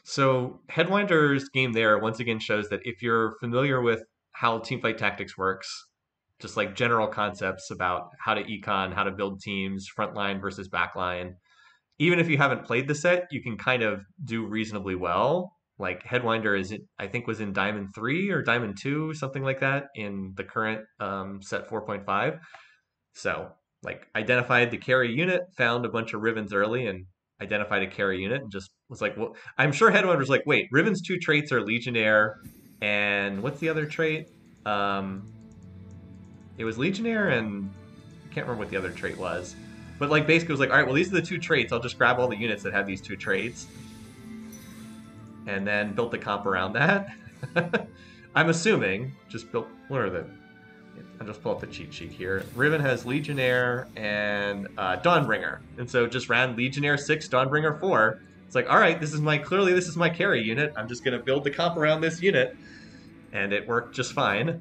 So Headwinder's game there once again shows that if you're familiar with how teamfight tactics works, just like general concepts about how to econ, how to build teams, frontline versus backline, even if you haven't played the set, you can kind of do reasonably well. Like Headwinder is, I think, was in Diamond 3 or Diamond 2, something like that, in the current set 4.5. So, like, identified the carry unit, found a bunch of Rivens early, and identified a carry unit, and just was like, well, I'm sure Headwinder's like, wait, Riven's two traits are Legionnaire, and what's the other trait? Um, it was Legionnaire, and I can't remember what the other trait was. But like basically it was like, all right, well these are the two traits. I'll just grab all the units that have these two traits, and then built the comp around that. I'm assuming just built. What are the? I'll just pull up the cheat sheet here. Riven has Legionnaire and Dawnbringer, and so just ran Legionnaire 6, Dawnbringer 4. It's like, all right, this is my carry unit. I'm just gonna build the comp around this unit, and it worked just fine.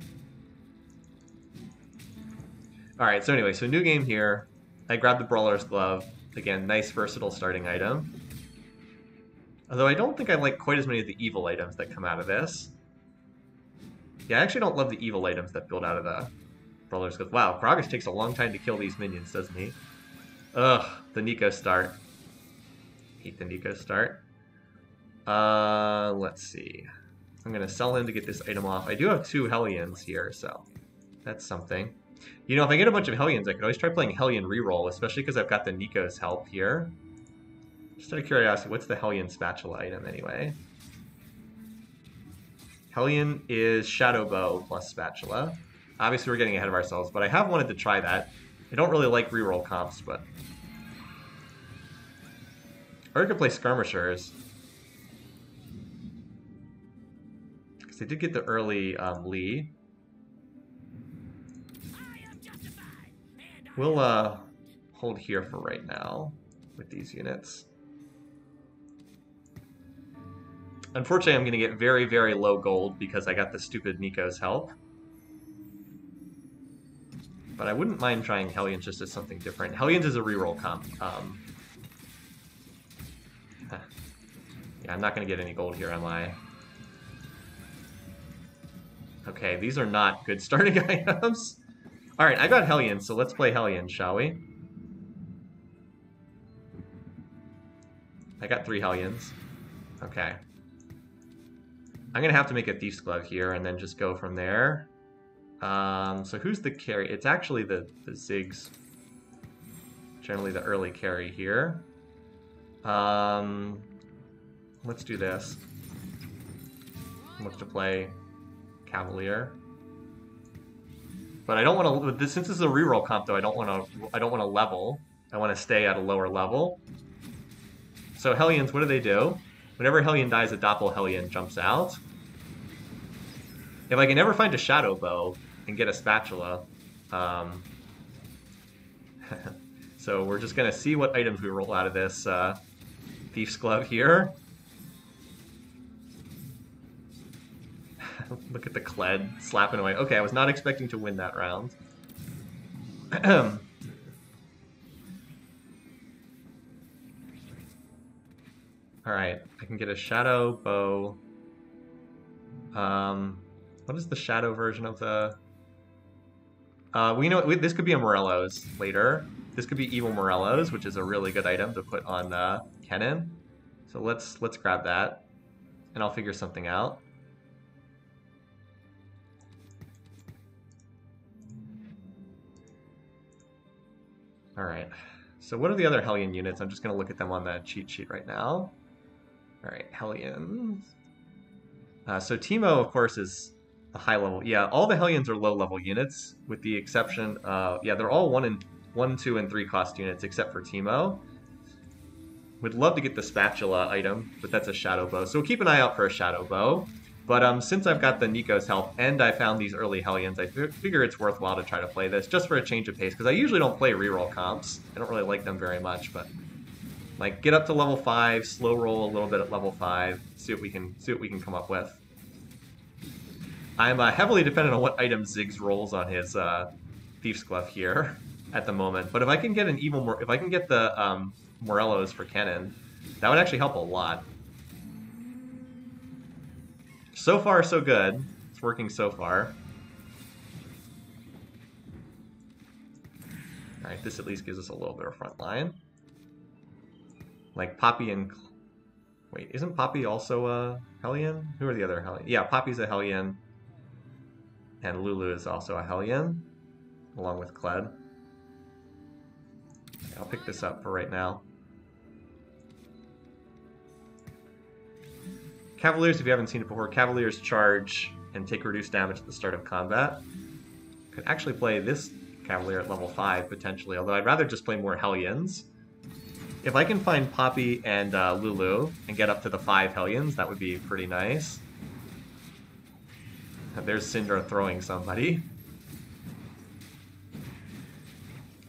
All right, so anyway, so new game here. I grabbed the Brawler's Glove. Again, nice versatile starting item. Although I don't think I like quite as many of the evil items that come out of this. Yeah, I actually don't love the evil items that build out of the Brawler's Glove. Wow, Gragas takes a long time to kill these minions, doesn't he? Ugh, the Nico start. Hate the Nico start. Let's see. I'm going to sell him to get this item off. I do have 2 Hellions here, so that's something. You know, if I get a bunch of Hellions, I could always try playing Hellion reroll, especially because I've got the Nico's help here. Just out of curiosity, what's the Hellion spatula item anyway? Hellion is Shadow Bow plus spatula. Obviously, we're getting ahead of ourselves, but I have wanted to try that. I don't really like reroll comps, but... Or I could play Skirmishers. Because I did get the early Lee. We'll hold here for right now with these units. Unfortunately, I'm going to get very, very low gold because I got the stupid Nico's help. But I wouldn't mind trying Hellions just as something different. Hellions is a reroll comp. Yeah, I'm not going to get any gold here, am I? Okay, these are not good starting items. Alright, I got Hellion, so let's play Hellion, shall we? I got 3 Hellions. Okay. I'm going to have to make a Thief's Glove here and then just go from there. So who's the carry? It's actually the Ziggs. Generally the early carry here. Let's do this. Look to play Cavalier. But I don't want to. Since this is a reroll comp, though, I don't want to level. I want to stay at a lower level. So Hellions, what do? Whenever Hellion dies, a Doppel Hellion jumps out. If I can ever find a Shadow Bow and get a spatula, so we're just gonna see what items we roll out of this Thief's Glove here. Look at the Kled slapping away. Okay, I was not expecting to win that round. Alright, I can get a Shadow Bow. What is the Shadow version of the... this could be a Morello's later. This could be Evil Morello's, which is a really good item to put on Kennen. So let's grab that, and I'll figure something out. Alright, so what are the other Hellion units? I'm just going to look at them on the cheat sheet right now. Alright, Hellions. So Teemo, of course, is a high level. Yeah, all the Hellions are low level units, with the exception yeah, they're all 1, 2, and 3 cost units, except for Teemo. Would love to get the spatula item, but that's a Shadow Bow. So we'll keep an eye out for a Shadow Bow. But since I've got the Nico's help and I found these early Hellions, I figure it's worthwhile to try to play this just for a change of pace, because I usually don't play reroll comps. I don't really like them very much, but like get up to level 5, slow roll a little bit at level 5, see what we can come up with. I'm heavily dependent on what item Ziggs rolls on his Thief's Glove here at the moment. But if I can get if I can get the Morello's for Kennen, that would actually help a lot. So far, so good. It's working so far. Alright, this at least gives us a little bit of front line. Like Poppy and... Wait, isn't Poppy also a Hellion? Who are the other Hellion? Yeah, Poppy's a Hellion. And Lulu is also a Hellion, along with Kled. I'll pick this up for right now. Cavaliers, if you haven't seen it before, Cavaliers charge and take reduced damage at the start of combat. Could actually play this Cavalier at level 5, potentially, although I'd rather just play more Hellions. If I can find Poppy and Lulu and get up to the 5 Hellions, that would be pretty nice. There's Syndra throwing somebody.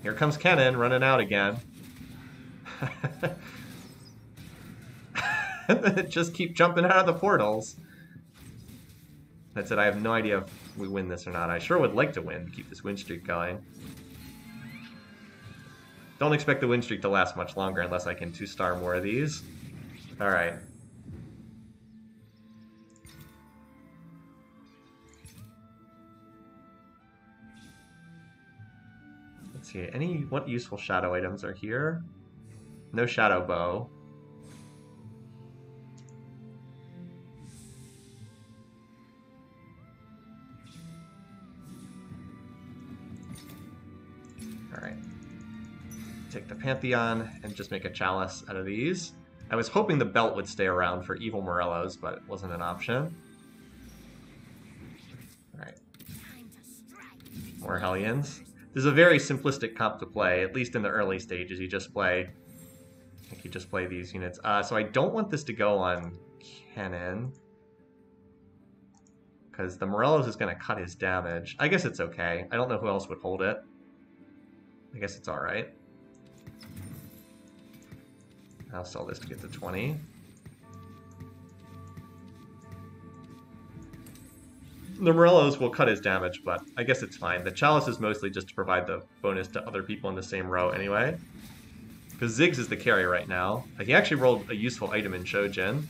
Here comes Kennen running out again. Just keep jumping out of the portals. That's it. I have no idea if we win this or not. I sure would like to win, keep this win streak going. Don't expect the win streak to last much longer unless I can 2-star more of these. Alright. Let's see. What useful shadow items are here? No shadow bow. Alright. Take the Pantheon and just make a chalice out of these. I was hoping the belt would stay around for evil Morellos, but it wasn't an option. Alright. More Hellions. This is a very simplistic comp to play, at least in the early stages. You just play these units. So I don't want this to go on Kennen, because the Morellos is going to cut his damage. I guess it's okay. I don't know who else would hold it. I guess it's alright. I'll sell this to get to 20. The Morellos will cut his damage, but I guess it's fine. The Chalice is mostly just to provide the bonus to other people in the same row anyway. Because Ziggs is the carry right now. He actually rolled a useful item in Shojin.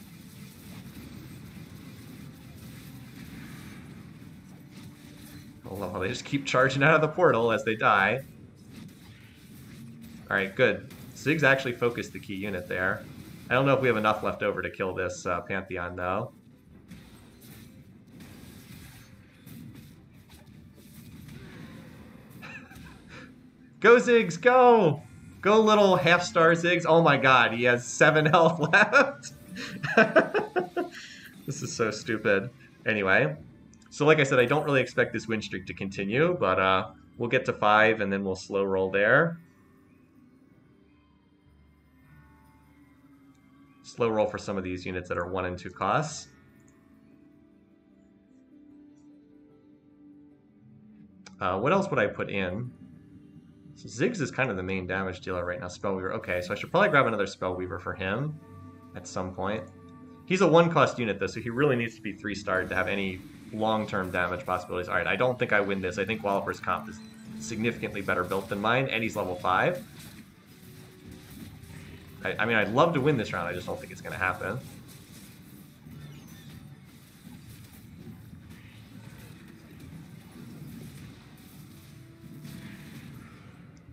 I love how they just keep charging out of the portal as they die. Alright, good. Ziggs actually focused the key unit there. I don't know if we have enough left over to kill this Pantheon, though. Go, Ziggs, go! Go, little half-star Ziggs. Oh my god, he has 7 health left. This is so stupid. Anyway, so like I said, I don't really expect this win streak to continue, but we'll get to 5 and then we'll slow roll there. Slow roll for some of these units that are 1 and 2 costs. What else would I put in? So Ziggs is kind of the main damage dealer right now. Spellweaver. Okay, so I should probably grab another Spellweaver for him at some point. He's a 1-cost unit, though, so he really needs to be 3-starred to have any long-term damage possibilities. Alright, I don't think I win this. I think Walloper's comp is significantly better built than mine, and he's level 5. I mean, I'd love to win this round, I just don't think it's going to happen.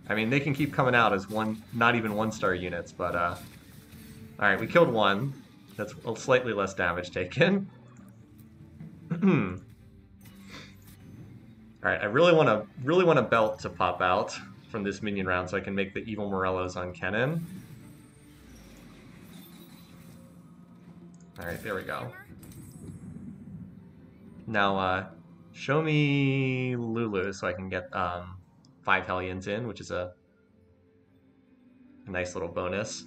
I mean, they can keep coming out as not even 1-star units, but alright, we killed 1. That's slightly less damage taken. Alright, I really want a belt to pop out from this minion round so I can make the evil Morellos on Kennen. Alright, there we go. Now, show me Lulu so I can get 5 Hellions in, which is a nice little bonus.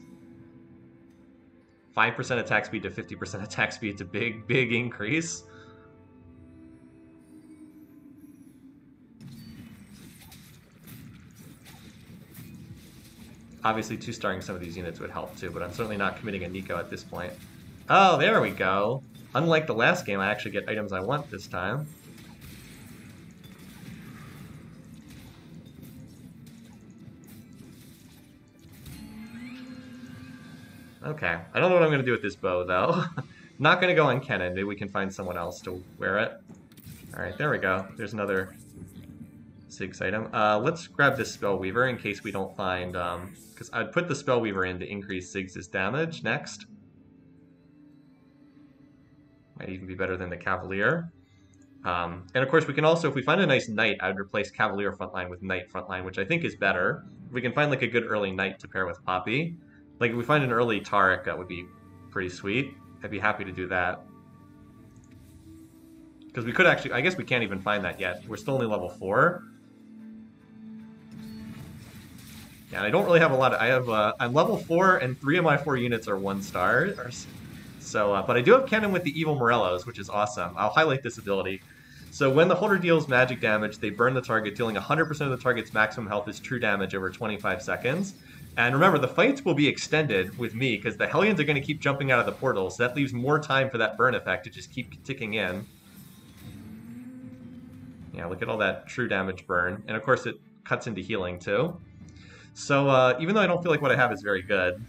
5% attack speed to 50% attack speed. It's a big, big increase. Obviously, 2-starring some of these units would help too, but I'm certainly not committing a Nico at this point. Oh, there we go. Unlike the last game, I actually get items I want this time. Okay, I don't know what I'm going to do with this bow, though. Not going to go on Kennen. Maybe we can find someone else to wear it. All right, there we go. There's another Ziggs item. Let's grab this Spellweaver in case we don't find... because I'd put the Spellweaver in to increase Ziggs' damage next. Might even be better than the Cavalier. And of course, we can also, if we find a nice Knight, I would replace Cavalier frontline with Knight frontline, which I think is better. If we can find like a good early Knight to pair with Poppy. Like if we find an early Taric, that would be pretty sweet. I'd be happy to do that. Because we could actually, I guess we can't even find that yet. We're still only level 4. Yeah, and I don't really have a lot of, I'm level 4 and 3 of my 4 units are 1 star. So, but I do have Kennen with the Evil Morellos, which is awesome. I'll highlight this ability. So when the holder deals magic damage, they burn the target, dealing 100% of the target's maximum health is true damage over 25 seconds. And remember, the fights will be extended with me, because the Hellions are going to keep jumping out of the portal, so that leaves more time for that burn effect to just keep ticking in. Yeah, look at all that true damage burn. And of course it cuts into healing too. So even though I don't feel like what I have is very good.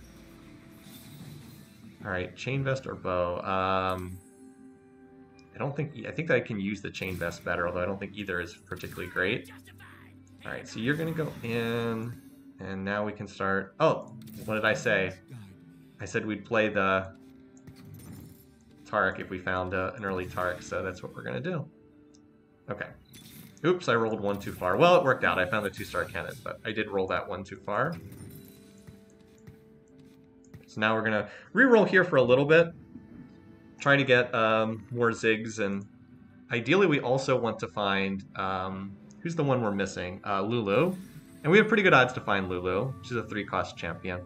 Alright, Chain Vest or Bow. I think that I can use the Chain Vest better, although I don't think either is particularly great. Alright, so you're going to go in, and now we can start... Oh, what did I say? I said we'd play the Taric if we found an early Taric, so that's what we're going to do. Okay. Oops, I rolled one too far. Well, it worked out. I found a 2-star cannon, but I did roll that one too far. So now we're going to reroll here for a little bit. Try to get more Ziggs, and ideally we also want to find... who's the one we're missing? Lulu. And we have pretty good odds to find Lulu. She's a 3-cost champion.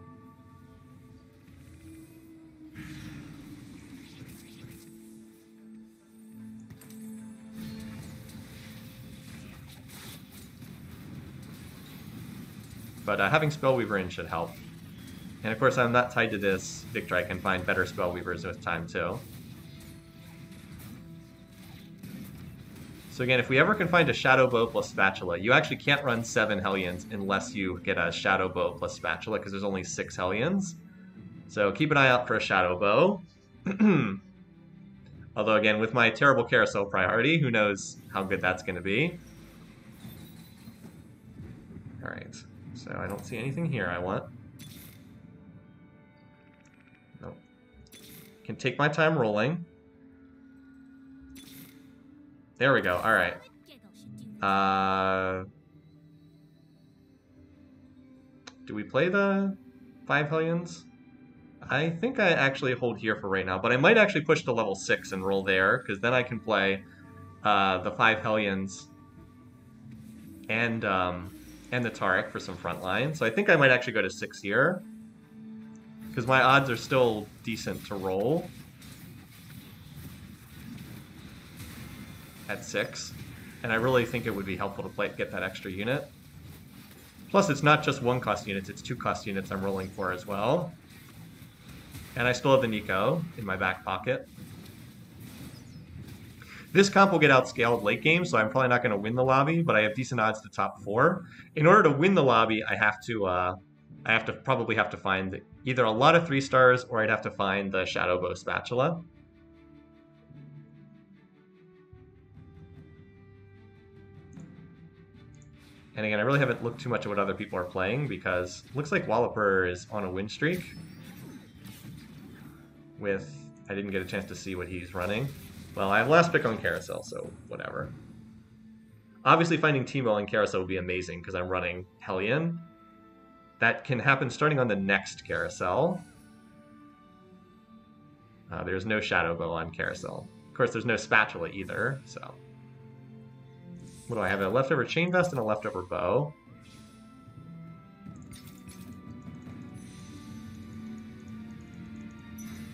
But having Spellweaver in should help. And of course, I'm not tied to this victory. I can find better Spellweavers with time, too. So again, if we ever can find a Shadow Bow plus Spatula, you actually can't run 7 Hellions unless you get a Shadow Bow plus Spatula, because there's only 6 Hellions. So keep an eye out for a Shadow Bow. Although again, with my terrible carousel priority, who knows how good that's going to be. Alright, so I don't see anything here I want. Nope. Can take my time rolling. There we go, alright. Do we play the 5 Hellions? I think I actually hold here for right now, but I might actually push to level 6 and roll there, because then I can play the 5 Hellions and the Taric for some frontline. So I think I might actually go to 6 here, because my odds are still decent to roll at 6, and I really think it would be helpful to get that extra unit. Plus, it's not just 1-cost units, it's 2-cost units I'm rolling for as well. And I still have the Nico in my back pocket. This comp will get outscaled late game, so I'm probably not going to win the lobby, but I have decent odds to top 4. In order to win the lobby, I have to probably have to find either a lot of 3 stars, or I'd have to find the Shadow Bow Spatula. And again, I really haven't looked too much at what other people are playing, because it looks like Walloper is on a win streak. I didn't get a chance to see what he's running. Well, I have last pick on Carousel, so whatever. Obviously, finding Teemo on Carousel would be amazing, because I'm running Hellion. That can happen starting on the next Carousel. There's no Shadow Bow on Carousel. Of course, there's no Spatula either, so... What do I have? A leftover Chain Vest and a leftover Bow.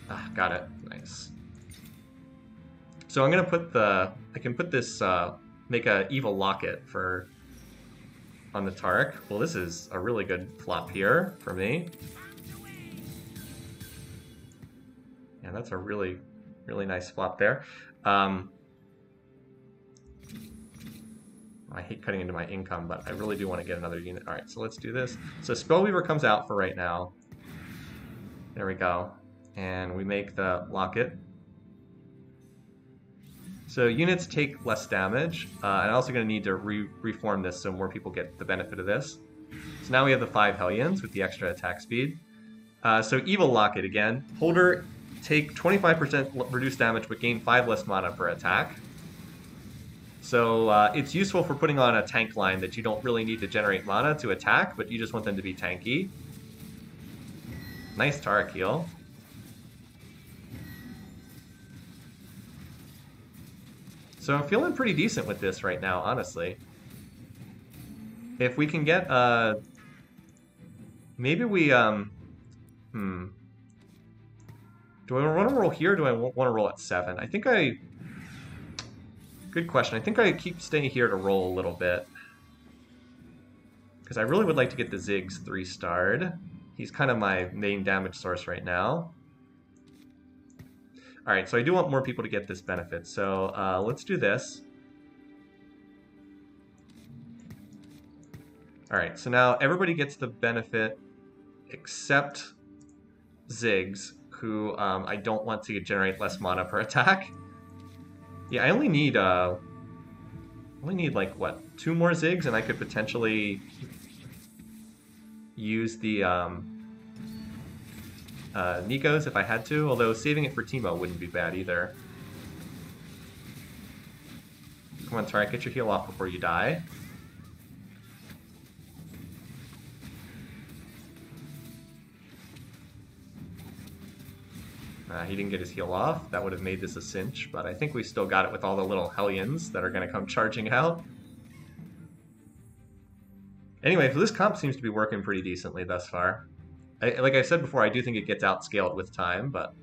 Ah, got it. Nice. So I'm gonna put I can put this, make a Evil Locket on the Taric. Well, this is a really good flop here for me. Yeah, that's a really, really nice flop there. I hate cutting into my income, but I really do want to get another unit. All right, so let's do this. So Spellweaver comes out for right now. There we go. And we make the Locket. So units take less damage, and I'm also going to need to reform this so more people get the benefit of this. So now we have the 5 Hellions with the extra attack speed. So Evil Locket again. Holder, take 25% reduced damage but gain 5 less mana per attack. So it's useful for putting on a tank line that you don't really need to generate mana to attack, but you just want them to be tanky. Nice Taric heal. So I'm feeling pretty decent with this right now, honestly. If we can get, maybe we, do I want to roll here or do I want to roll at 7? Good question. I think I keep staying here to roll a little bit. Because I really would like to get the Ziggs 3-starred. He's kind of my main damage source right now. Alright, so I do want more people to get this benefit, so let's do this. Alright, so now everybody gets the benefit except Ziggs, who I don't want to generate less mana per attack. Yeah, I only need like, what, 2 more Ziggs, and I could potentially use the Nikos if I had to, although saving it for Teemo wouldn't be bad either. Come on, Taric, get your heal off before you die. He didn't get his heal off. That would have made this a cinch, but I think we still got it with all the little Hellions that are going to come charging out. Anyway, so this comp seems to be working pretty decently thus far. Like I said before, I do think it gets outscaled with time, but...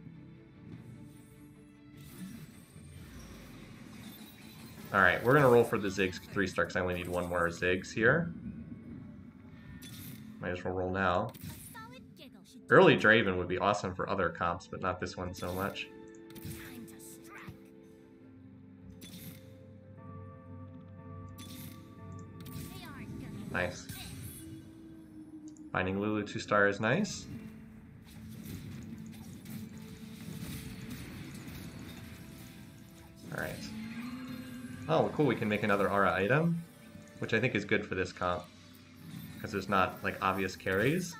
Alright, we're going to roll for the Ziggs 3-star because I only need 1 more Ziggs here. Might as well roll now. Early Draven would be awesome for other comps, but not this one so much. Nice. Finding Lulu 2-star is nice. Alright. Oh, cool, we can make another aura item, which I think is good for this comp, because there's not, like, obvious carries.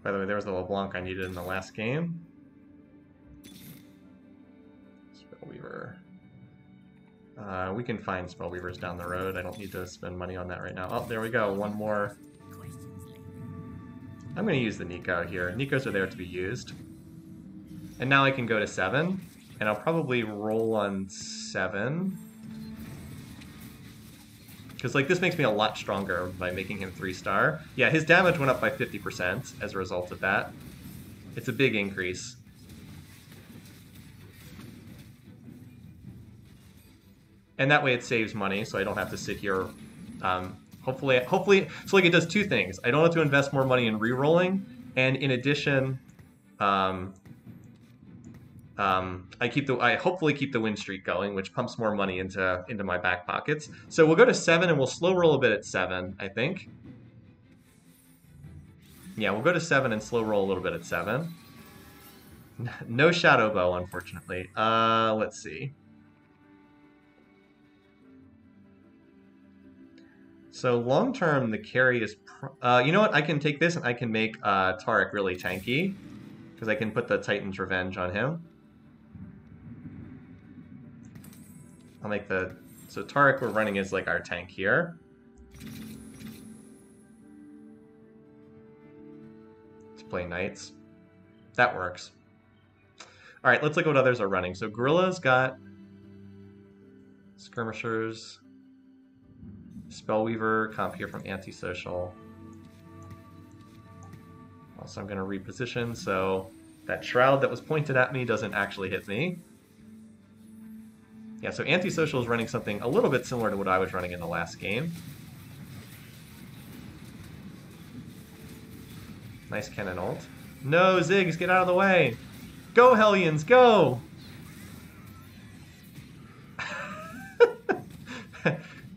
By the way, there was the LeBlanc I needed in the last game. Spellweaver. We can find Spellweavers down the road. I don't need to spend money on that right now. Oh, there we go. 1 more. I'm going to use the Nico here. Nikos are there to be used. And now I can go to 7. And I'll probably roll on 7. Because, like, this makes me a lot stronger by making him 3-star. Yeah, his damage went up by 50% as a result of that. It's a big increase. And that way it saves money, so I don't have to sit here. Hopefully, so like it does 2 things. I don't have to invest more money in rerolling, and in addition, I hopefully keep the win streak going, which pumps more money into my back pockets. So we'll go to 7 and we'll slow roll a bit at 7, I think. Yeah, we'll go to 7 and slow roll a little bit at 7. No Shadow Bow, unfortunately. Let's see. So long term, the carry is... you know what? I can take this and I can make Taric really tanky, because I can put the Titan's Revenge on him. I'll make the... So Taric we're running as like our tank here. Let's play Knights. That works. Alright, let's look at what others are running. So Gorilla's got Skirmishers, Spellweaver, comp here from Antisocial. Also I'm going to reposition so that Shroud that was pointed at me doesn't actually hit me. Yeah, so Antisocial is running something a little bit similar to what I was running in the last game. Nice cannon ult. No, Ziggs, get out of the way! Go, Hellions, go!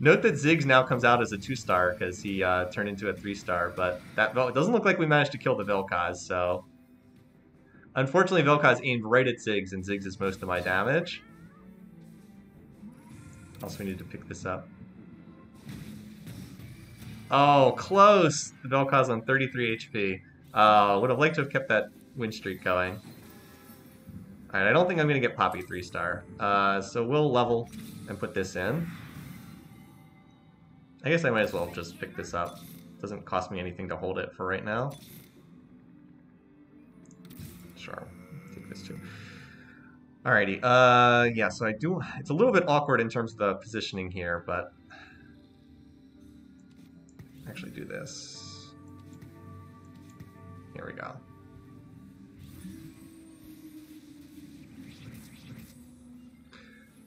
Note that Ziggs now comes out as a 2-star because he turned into a 3-star, but that it doesn't look like we managed to kill the Vel'Koz, so... Unfortunately, Vel'Koz aimed right at Ziggs, and Ziggs is most of my damage. Also, we need to pick this up. Oh, close! The Vel'Koz on 33 HP. Would have liked to have kept that win streak going. Alright, I don't think I'm going to get Poppy 3-star. So we'll level and put this in. I guess I might as well just pick this up. Doesn't cost me anything to hold it for right now. Sure, take this too. Alrighty, yeah, so I do... It's a little bit awkward in terms of the positioning here, but... Actually do this. Here we go.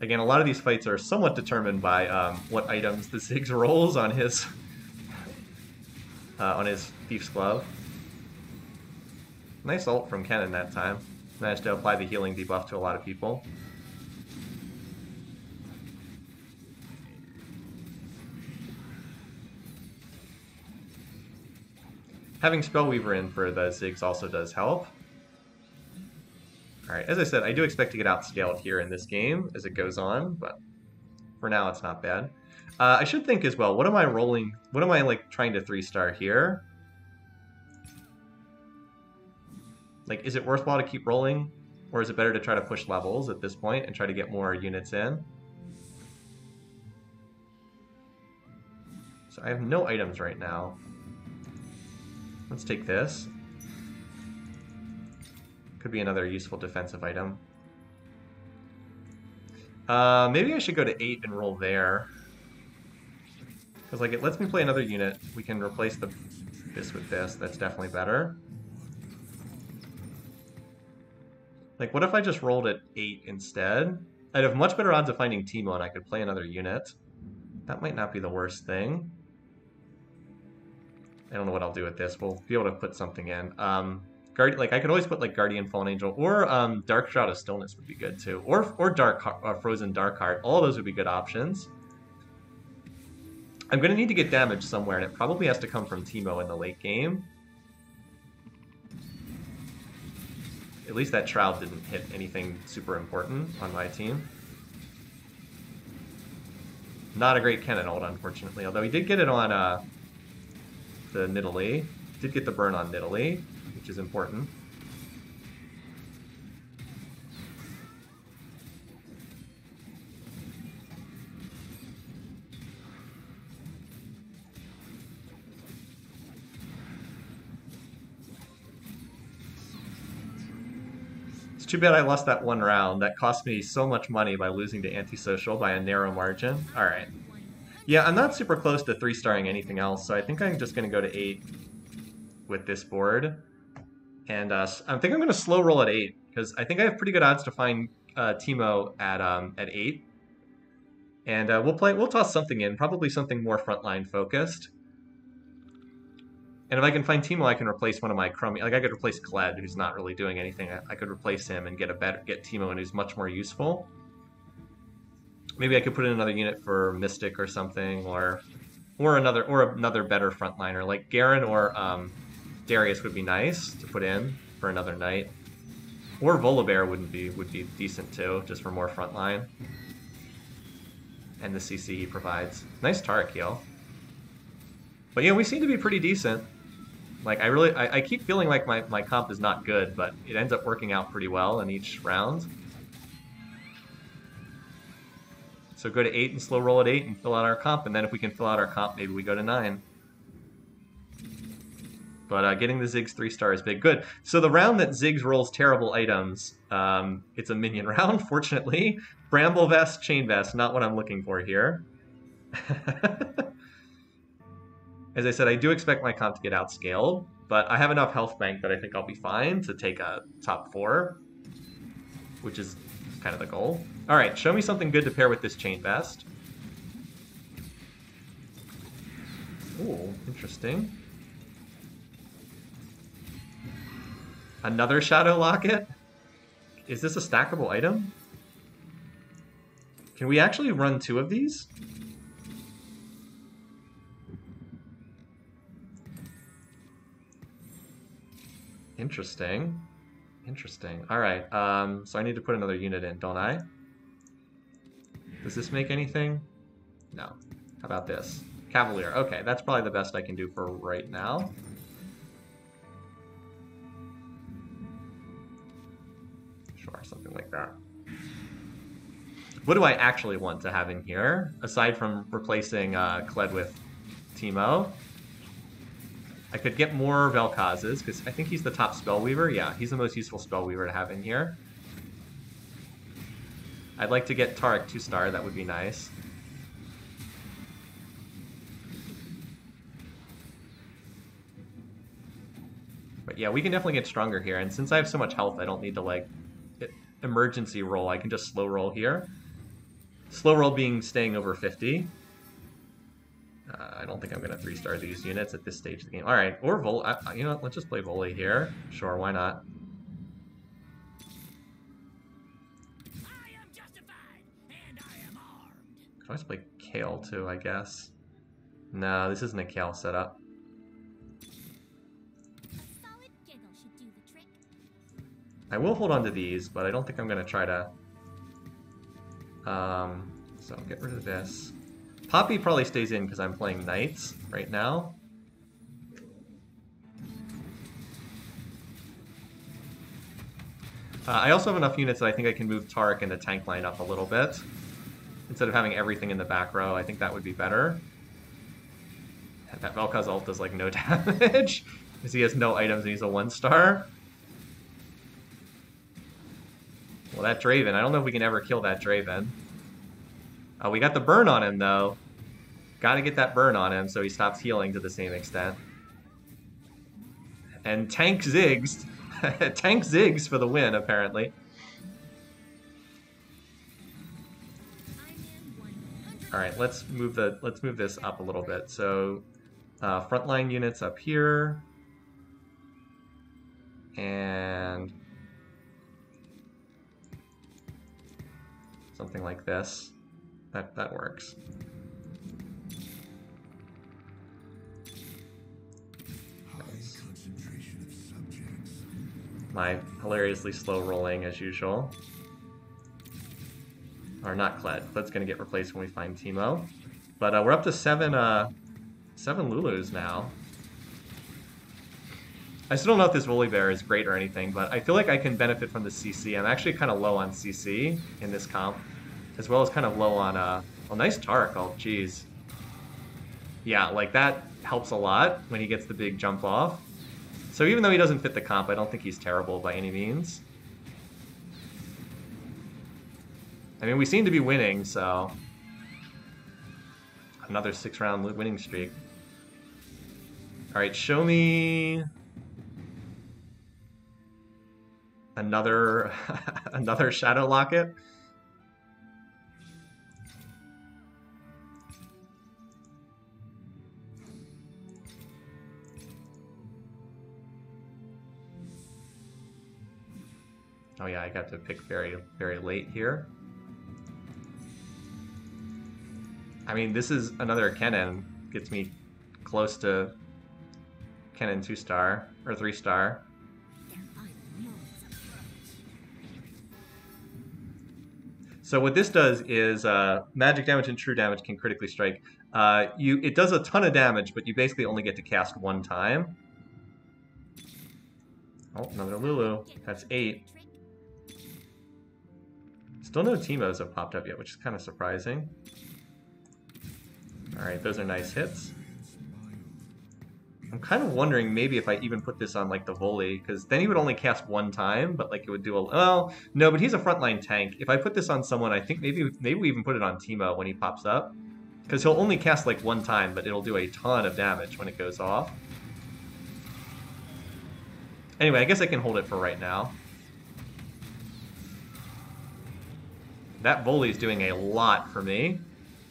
Again, a lot of these fights are somewhat determined by what items the Ziggs rolls on his Thief's Glove. Nice ult from Kennen that time. Managed to apply the healing debuff to a lot of people. Having Spellweaver in for the Ziggs also does help. Alright, as I said, I do expect to get outscaled here in this game as it goes on, but for now it's not bad. I should think as well, what am I rolling, what am I like trying to 3-star here? Like, is it worthwhile to keep rolling? Or is it better to try to push levels at this point and try to get more units in? So I have no items right now. Let's take this. Could be another useful defensive item. Maybe I should go to 8 and roll there. Because like it lets me play another unit. We can replace this with this. That's definitely better. Like what if I just rolled at 8 instead? I'd have much better odds of finding Teemo and I could play another unit. That might not be the worst thing. I don't know what I'll do with this. We'll be able to put something in. Like I could always put like Guardian Fallen Angel or Dark Shroud of Stillness would be good too, or Frozen Darkheart. All of those would be good options. I'm gonna need to get damage somewhere, and it probably has to come from Teemo in the late game. At least that Shroud didn't hit anything super important on my team. Not a great Kennen ult, unfortunately. Although he did get it on the Nidalee. Did get the burn on Nidalee, which is important. It's too bad I lost that one round. That cost me so much money by losing to Antisocial by a narrow margin. Alright. Yeah, I'm not super close to 3-starring anything else, so I think I'm just going to go to 8 with this board. And I think I'm going to slow roll at 8, because I think I have pretty good odds to find Teemo at 8. And we'll toss something in, probably something more frontline focused. And if I can find Teemo, I can replace one of my crummy. Like I could replace Kled, who's not really doing anything. I could replace him and get Teemo in who's much more useful. Maybe I could put in another unit for Mystic or something, or another better frontliner like Garen or Darius would be nice to put in for another knight. Or Volibear would be decent too, just for more frontline. And the CC he provides. Nice Taric heal. But yeah, we seem to be pretty decent. Like I keep feeling like my comp is not good, but it ends up working out pretty well in each round. So go to 8 and slow roll at 8 and fill out our comp, and then if we can fill out our comp, maybe we go to 9. But getting the Ziggs 3-star is big. Good. So the round that Ziggs rolls terrible items, it's a minion round, fortunately. Bramble Vest, Chain Vest, not what I'm looking for here. As I said, I do expect my comp to get outscaled, but I have enough health bank that I think I'll be fine to take a top 4, which is kind of the goal. All right, show me something good to pair with this Chain Vest. Ooh, interesting. Another Shadow Locket? Is this a stackable item? Can we actually run 2 of these? Interesting. Interesting. All right. So I need to put another unit in, don't I? Does this make anything? No. How about this? Cavalier. Okay, that's probably the best I can do for right now. Sure, something like that. What do I actually want to have in here, aside from replacing Kled with Teemo? I could get more Vel'Koz's, because I think he's the top Spellweaver. Yeah, he's the most useful Spellweaver to have in here. I'd like to get Taric 2-star, that would be nice. But yeah, we can definitely get stronger here, and since I have so much health, I don't need to, like, emergency roll. I can just slow roll here. Slow roll being staying over 50. I don't think I'm going to 3-star these units at this stage of the game. All right, or you know, let's just play Volley here. Sure, why not? I am justified, and I am armed. Could always play Kale too, I guess. No, this isn't a Kale setup. A solid giggle should do the trick. I will hold on to these, but I don't think I'm going to try to... So get rid of this. Poppy probably stays in because I'm playing Knights right now. I also have enough units that I think I can move Taric and the tank line up a little bit. Instead of having everything in the back row, I think that would be better. And that Vel'Koz ult does like no damage, because he has no items and he's a 1-star. Well, that Draven, I don't know if we can ever kill that Draven. We got the burn on him, though. Gotta get that burn on him so he stops healing to the same extent. And Tank zigs. Tank zigs for the win, apparently. Alright, let's move this up a little bit. So frontline units up here. And something like this. That works. My hilariously slow rolling as usual. Or not Kled. Kled's gonna get replaced when we find Teemo. But we're up to seven Lulus now. I still don't know if this Volibear is great or anything, but I feel like I can benefit from the CC. I'm actually kind of low on CC in this comp. As well as kind of low on, well, nice Taric ult, jeez. Yeah, like that helps a lot when he gets the big jump off. So even though he doesn't fit the comp, I don't think he's terrible by any means. I mean, we seem to be winning, so... Another 6-round winning streak. Alright, show me... Another... another Shadow Locket. Oh yeah, I got to pick very, very late here. I mean, this is another Kennen. Gets me close to Kennen 2-star, or 3-star. So what this does is magic damage and true damage can critically strike. It does a ton of damage, but you basically only get to cast one time. Oh, another Lulu. That's 8. Still no Teemos have popped up yet, which is kind of surprising. Alright, those are nice hits. I'm kind of wondering maybe if I even put this on like the Volley, because then he would only cast one time, but like it would do a... Oh, no, but he's a frontline tank. If I put this on someone, I think maybe we even put it on Teemo when he pops up. Because he'll only cast like one time, but it'll do a ton of damage when it goes off. Anyway, I guess I can hold it for right now. That Volley is doing a lot for me.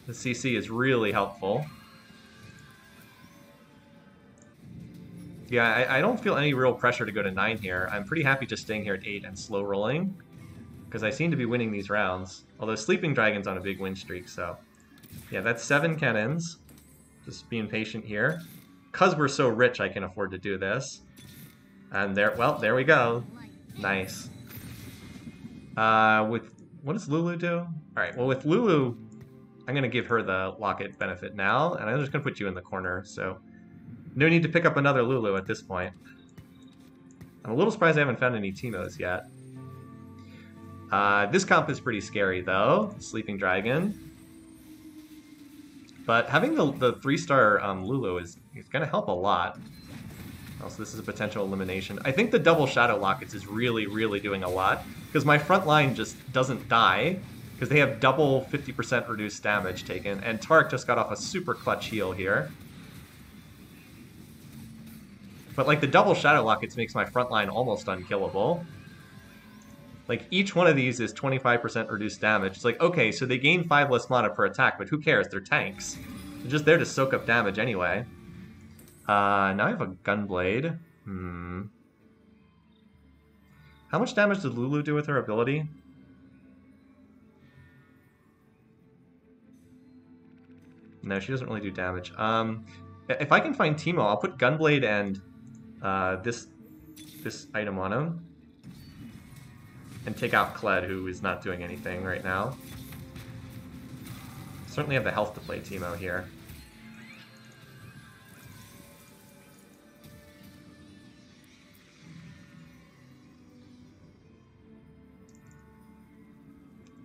The CC is really helpful. Yeah, I don't feel any real pressure to go to 9 here. I'm pretty happy just staying here at 8 and slow rolling, because I seem to be winning these rounds. Although Sleeping Dragon's on a big win streak, so... Yeah, that's 7 cannons. Just being patient here. Because we're so rich, I can afford to do this. And there we go. Nice. What does Lulu do? All right, well, with Lulu, I'm going to give her the Locket benefit now, and I'm just going to put you in the corner, so no need to pick up another Lulu at this point. I'm a little surprised I haven't found any Teemos yet. This comp is pretty scary, though. Sleeping Dragon. But having the 3-star Lulu is going to help a lot. Also, this is a potential elimination. I think the double Shadow Lockets is really, really doing a lot, because my front line just doesn't die, because they have double 50% reduced damage taken, and Tark just got off a super clutch heal here. But like the double Shadow Lockets makes my front line almost unkillable. Like each one of these is 25% reduced damage. It's like, okay, so they gain 5 less mana per attack, but who cares? They're tanks. They're just there to soak up damage anyway. Now I have a Gunblade. How much damage did Lulu do with her ability? No, she doesn't really do damage. If I can find Teemo, I'll put Gunblade and this item on him. And take out Kled, who is not doing anything right now. Certainly have the health to play Teemo here.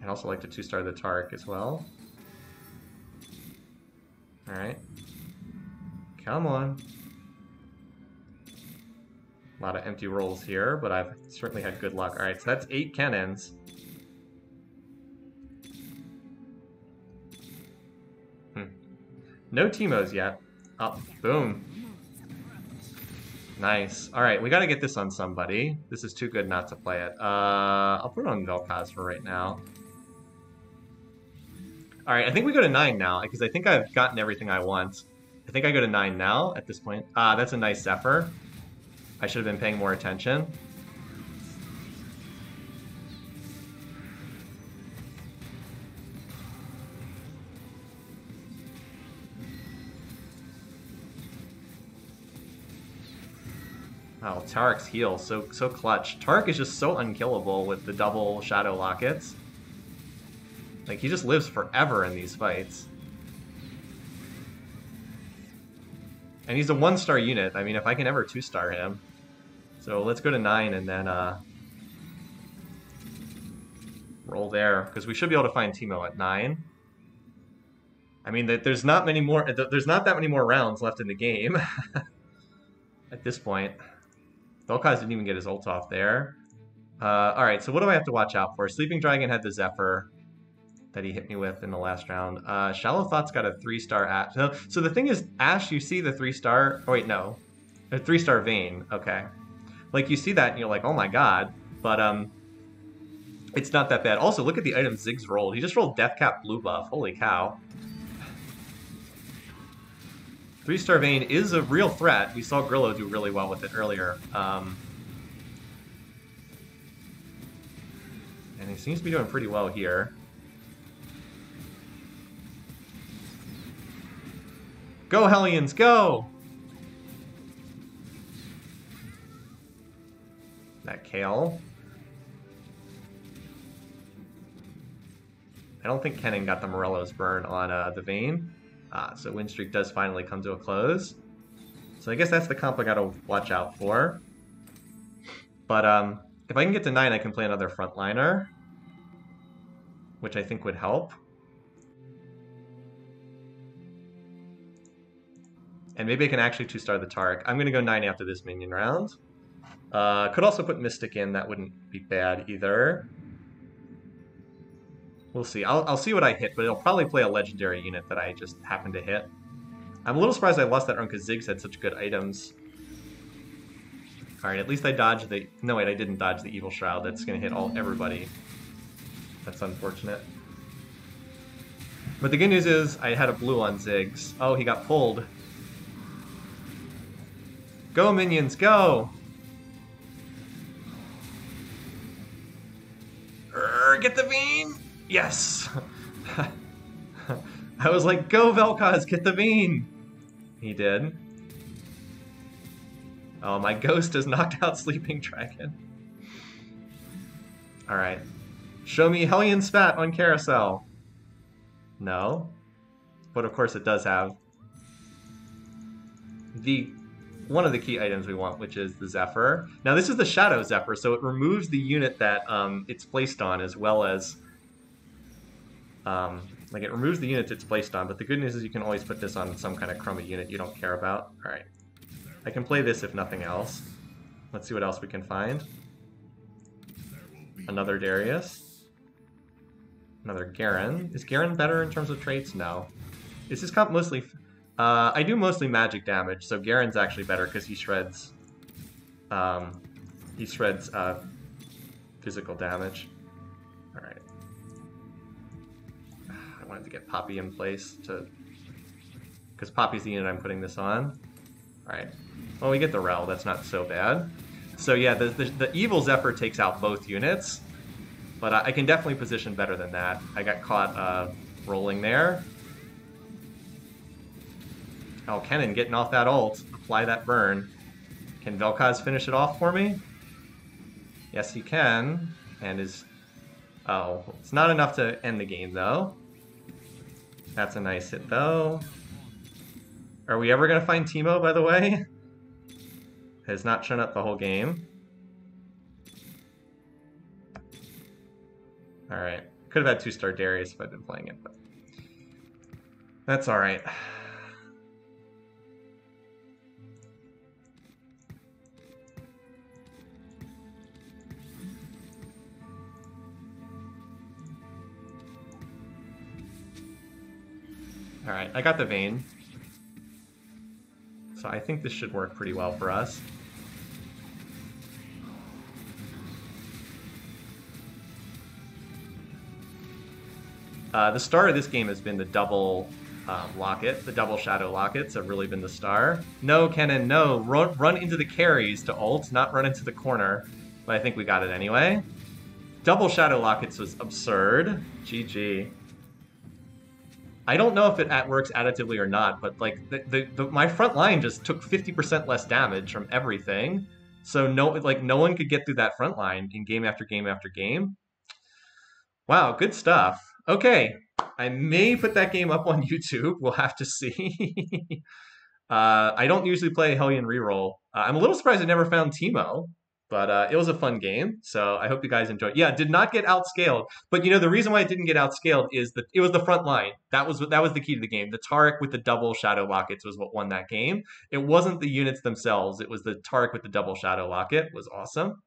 I'd also like to 2-star the Tark as well. Alright. Come on. A lot of empty rolls here, but I've certainly had good luck. Alright, so that's 8 cannons. No Teemos yet. Oh, boom. Nice. Alright, we gotta get this on somebody. This is too good not to play it. I'll put it on Vel'Koz for right now. Alright, I think we go to 9 now, because I think I've gotten everything I want. I think I go to 9 now at this point. That's a nice Zephyr. I should have been paying more attention. Oh, Tarek's heal, so clutch. Tarek is just so unkillable with the double Shadow Lockets. Like, he just lives forever in these fights. And he's a 1-star unit. I mean, if I can ever 2-star him. So let's go to 9 and then roll there, because we should be able to find Teemo at 9. I mean, there's not many more. There's not that many more rounds left in the game at this point. Vel'Koz didn't even get his ult off there. All right, so what do I have to watch out for? Sleeping Dragon had the Zephyr that he hit me with in the last round. Shallow Thought's got a 3-star Ash. So the thing is, Ash, you see the 3-star... Oh, wait, no. A 3-star Vayne. Okay. Like, you see that and you're like, oh my god. But, it's not that bad. Also, look at the item Ziggs rolled. He just rolled Deathcap Blue Buff. Holy cow. 3-star Vayne is a real threat. We saw Grillo do really well with it earlier. And he seems to be doing pretty well here. Go, Hellions, go! That Kale. I don't think Kennen got the Morello's burn on the Vayne. So win streak does finally come to a close. So I guess that's the comp I gotta watch out for. But if I can get to 9, I can play another frontliner, which I think would help. And maybe I can actually 2-star the Tark. I'm going to go 9 after this minion round. Could also put Mystic in. That wouldn't be bad either. We'll see. I'll see what I hit, but it'll probably play a legendary unit that I just happen to hit. I'm a little surprised I lost that run because Ziggs had such good items. Alright, at least I dodged the... No, wait, I didn't dodge the Evil Shroud. That's going to hit everybody. That's unfortunate. But the good news is I had a blue on Ziggs. Oh, he got pulled. Go, minions, go! Get the Vayne! Yes! I was like, go, Vel'Koz, get the Vayne! He did. Oh, my ghost has knocked out Sleeping Dragon. All right. Show me Hellion Spat on Carousel. No. But of course it does have the one of the key items we want, which is the Zephyr. Now this is the Shadow Zephyr, so it removes the unit that it's placed on, as well as like it removes the units it's placed on. But the good news is you can always put this on some kind of crummy unit you don't care about. All right, I can play this if nothing else. Let's see what else we can find. Another Darius. Another Garen. Is Garen better in terms of traits? No. Is his comp mostly... I do mostly magic damage, so Garen's actually better because he shreds... physical damage. Alright. I wanted to get Poppy in place to... because Poppy's the unit I'm putting this on. Alright. Well, we get the Rel. That's not so bad. So yeah, the Evil Zephyr takes out both units, but I can definitely position better than that. I got caught rolling there. Oh, Kennen getting off that ult. Apply that burn. Can Vel'Koz finish it off for me? Yes, he can. And is... oh, it's not enough to end the game, though. That's a nice hit, though. Are we ever going to find Teemo, by the way? Has not shown up the whole game. Alright. Could have had 2-star Darius if I'd been playing it, but... that's alright. Alright, I got the Vayne. So I think this should work pretty well for us. The star of this game has been the double locket. The double Shadow Lockets have really been the star. No, Kennen, no. Run into the carries to ult, not run into the corner. But I think we got it anyway. Double Shadow Lockets was absurd. GG. I don't know if it works additively or not, but like my front line just took 50% less damage from everything. So no one could get through that front line in game after game after game. Wow, good stuff. Okay, I may put that game up on YouTube. We'll have to see. I don't usually play Hellion reroll. I'm a little surprised I never found Teemo. But it was a fun game, so I hope you guys enjoyed. Yeah, did not get outscaled. But you know the reason why it didn't get outscaled is that it was the front line. That was the key to the game. The Taric with the double Shadow Lockets was what won that game. It wasn't the units themselves. It was the Taric with the double Shadow Locket. It was awesome.